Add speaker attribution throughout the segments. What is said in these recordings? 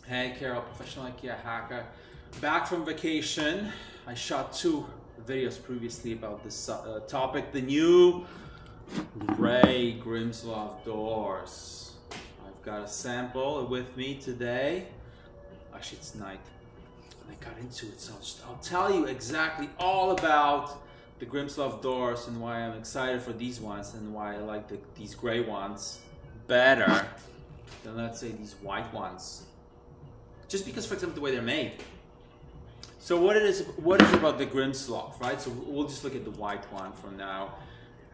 Speaker 1: Hey Carol, professional Ikea hacker. Back from vacation. I shot 2 videos previously about this topic. The new gray Grimslov doors. I've got a sample with me today. Actually, it's night. And I got into it, so I'll tell you exactly all about the Grimslov doors and why I'm excited for these ones and why I like these gray ones better than, let's say, these white ones. Just because, for example, the way they're made. So what is it about the Grimslov, right? So we'll just look at the white one for now.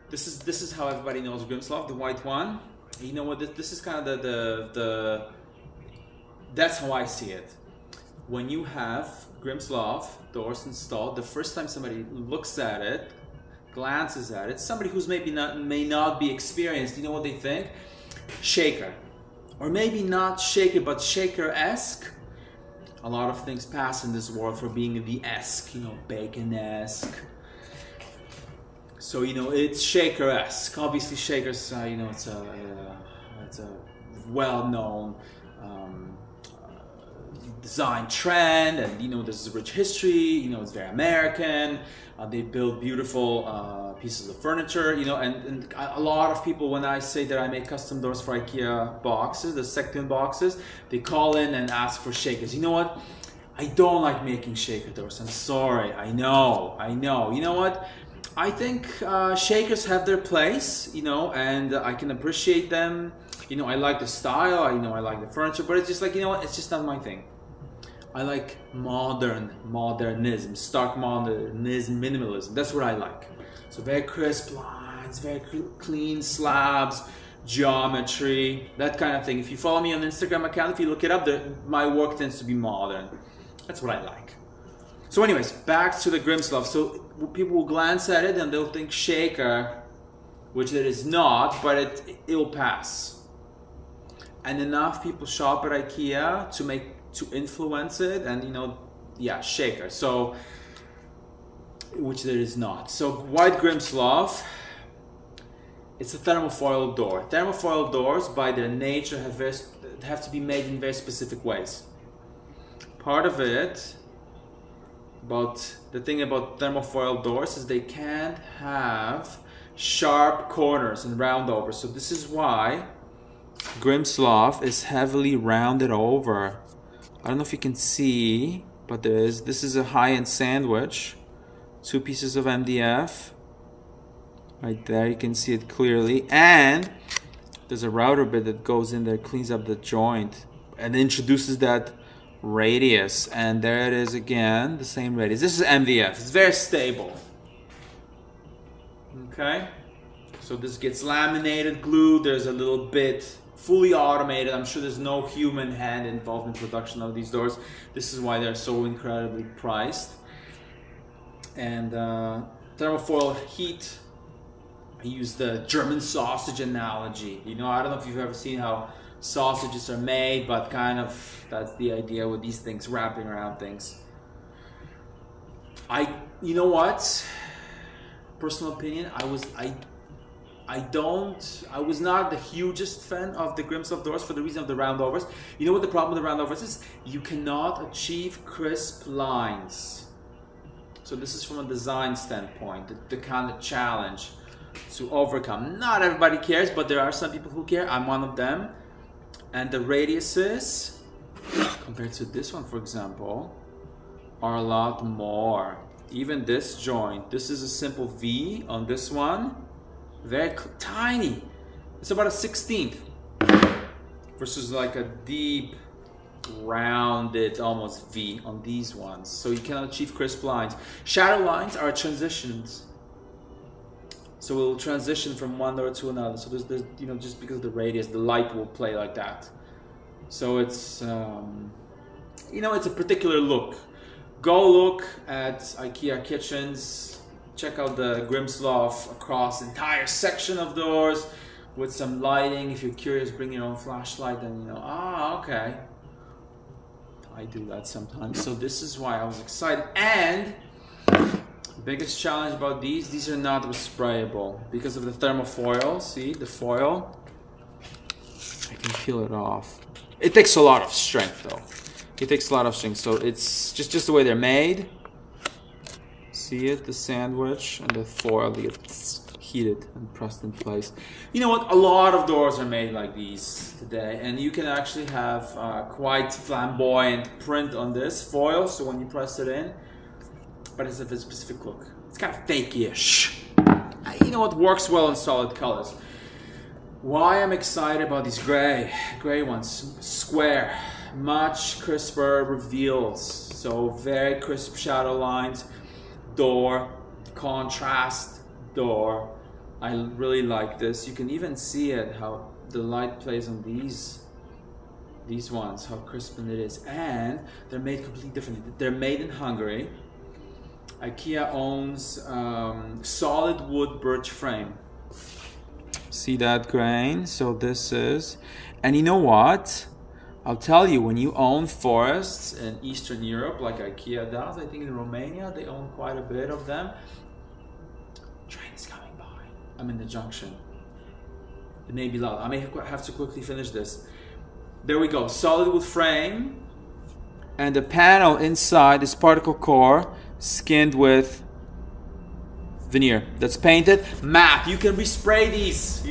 Speaker 1: This is how everybody knows Grimslov, the white one. You know what? This is kind of the that's how I see it. When you have Grimslov doors installed, the first time somebody looks at it, glances at it, somebody who's may not be experienced, you know what they think? Shaker, or maybe not shaker, but shaker-esque. A lot of things pass in this world for being the esque, bacon-esque. So it's shaker-esque. Obviously, shakers, it's a well-known design trend, and there's a rich history. It's very American. They build beautiful pieces of furniture. And a lot of people, when I say that I make custom doors for IKEA boxes, the second boxes, they call in and ask for shakers. You know what? I don't like making shaker doors. I'm sorry. I know. You know what? I think shakers have their place, and I can appreciate them. I like the style. I like the furniture, but it's just like, it's just not my thing. I like modernism, stark modernism, minimalism. That's what I like. So very crisp lines, very clean slabs, geometry, that kind of thing. If you follow me on Instagram account, if you look it up, my work tends to be modern. That's what I like. So anyways, back to the Grimslov. So people will glance at it and they'll think shaker, which it is not, but it will pass. And enough people shop at IKEA to influence it, and shaker. So, which there is not. So white Grimslov, it's a thermofoil door. Thermofoil doors, by their nature, have to be made in very specific ways. Part of it, the thing about thermofoil doors is they can't have sharp corners and roundovers. So this is why Grimslov is heavily rounded over. I don't know if you can see, but this is a high-end sandwich. 2 pieces of MDF. Right there, you can see it clearly. And there's a router bit that goes in there, cleans up the joint, and introduces that radius. And there it is again, the same radius. This is MDF. It's very stable. Okay? So this gets laminated, glued. There's a little bit fully automated. I'm sure there's no human hand involved in production of these doors. This is why they're so incredibly priced. And thermofoil heat. I use the German sausage analogy. I don't know if you've ever seen how sausages are made, but kind of that's the idea with these things, wrapping around things. You know what? Personal opinion, I was not the hugest fan of the Grimslov doors for the reason of the roundovers. You know what the problem with the roundovers is? You cannot achieve crisp lines. So this is from a design standpoint, the kind of challenge to overcome. Not everybody cares, but there are some people who care. I'm one of them. And the radiuses, compared to this one, for example, are a lot more. Even this joint, this is a simple V on this one. Very tiny. It's about a 16th versus like a deep rounded almost V on these ones. So you cannot achieve crisp lines. Shadow lines are transitions. So we'll transition from one door to another. So there's just because of the radius, the light will play like that. So it's it's a particular look. Go look at IKEA kitchens. Check out the Grimslov across the entire section of doors with some lighting. If you're curious, bring your own flashlight and okay. I do that sometimes. So this is why I was excited. And biggest challenge about these are not sprayable because of the thermofoil. See the foil? I can peel it off. It takes a lot of strength though. It takes a lot of strength. So it's just the way they're made. See it? The sandwich and the foil, they get heated and pressed in place. You know what? A lot of doors are made like these today, and you can actually have quite flamboyant print on this foil. So when you press it in, but it's a specific look. It's kind of fake-ish. You know what works well in solid colors. Why I'm excited about these gray ones. Square, much crisper reveals. So very crisp shadow lines. Door, contrast, door. I really like this. You can even see it, how the light plays on these ones, how crisp it is. And they're made completely differently. They're made in Hungary. Ikea owns solid wood birch frame. See that grain? So this is, and you know what? I'll tell you, when you own forests in Eastern Europe, like Ikea does, I think in Romania they own quite a bit of them. Train is coming by. I'm in the junction. It may be loud. I may have to quickly finish this. There we go. Solid wood frame, and the panel inside is particle core, skinned with veneer that's painted. Matte. You can respray these.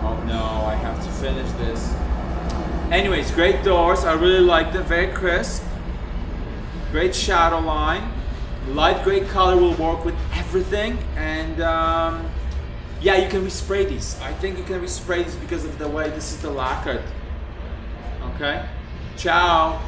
Speaker 1: Oh no, I have to finish this. Anyways, great doors. I really like them. Very crisp. Great shadow line. Light gray color will work with everything. And yeah, you can respray these. I think you can respray these because of the way this is the lacquered. Okay? Ciao.